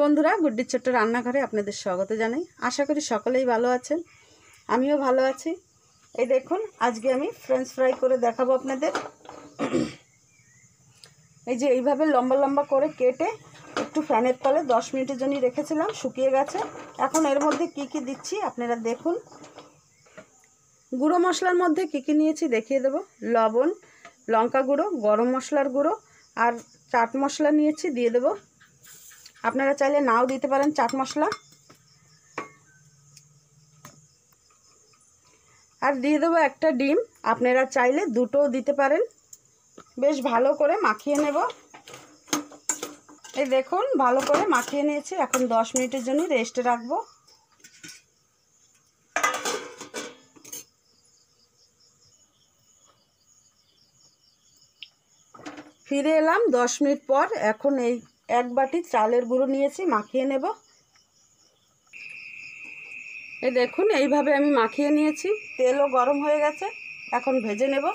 বন্ধুরা, গুড্ডির ছোট্ট রান্নাঘরে আপনাদের স্বাগত জানাই। আশা করি সকলেই ভালো আছেন, আমিও ভালো আছি। এই দেখুন, আজকে আমি ফ্রেঞ্চ ফ্রাই করে দেখাবো আপনাদের। এই যে এইভাবে লম্বা লম্বা করে কেটে একটু ফ্যানের তলে 10 মিনিটের জন্য রেখেছিলাম, শুকিয়ে গেছে। এখন এর মধ্যে কি কি দিচ্ছি আপনারা দেখুন। গুঁড়ো মশলার মধ্যে কি কি নিয়েছি দেখিয়ে দেবো। লবণ, লঙ্কা গুঁড়ো, গরম মশলার গুঁড়ো আর চাট মশলা নিয়েছি, দিয়ে দেবো। আপনারা চাইলে নাও দিতে পারেন চাট মশলা। আর দিয়ে দেবো একটা ডিম, আপনারা চাইলে দুটোও দিতে পারেন। বেশ ভালো করে মাখিয়ে নেব। এই দেখুন, ভালো করে মাখিয়ে নিয়েছি। এখন 10 মিনিটের জন্য রেস্টে রাখবো। ফিরে এলাম 10 মিনিট পর। এখন এই এক বাটি চালের গুঁড়ো নিয়েছি, মাখিয়ে নেব। এই দেখুন, এইভাবে আমি মাখিয়ে নিয়েছি। তেলও গরম হয়ে গেছে, এখন ভেজে নেব।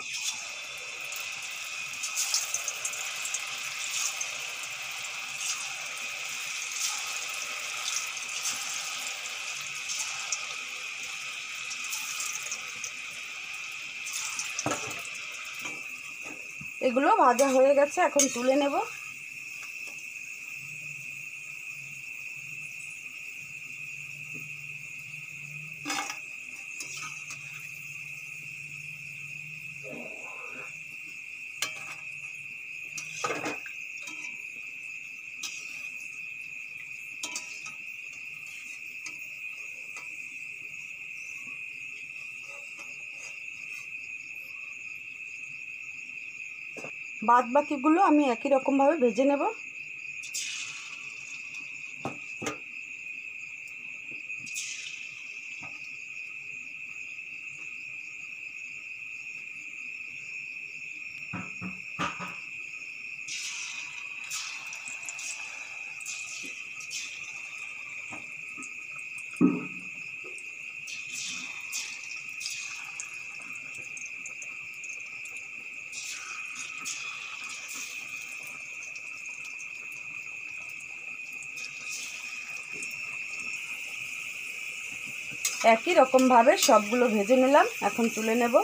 এগুলো ভাজা হয়ে গেছে, এখন তুলে নেব। বাদ বাকিগুলো আমি একই রকমভাবে ভেজে নেব। একই রকমভাবে সবগুলো ভেজে নিলাম, এখন তুলে নেব।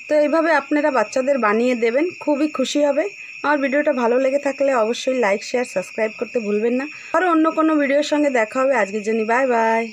তো এইভাবে আপনারা বাচ্চাদের বানিয়ে দেবেন, খুবই খুশি হবে। আমার ভিডিওটা ভালো লেগে থাকলে অবশ্যই লাইক, শেয়ার, সাবস্ক্রাইব করতে ভুলবেন না। আরও অন্য কোনো ভিডিওর সঙ্গে দেখা হবে। আজকের জন্য বাই বাই।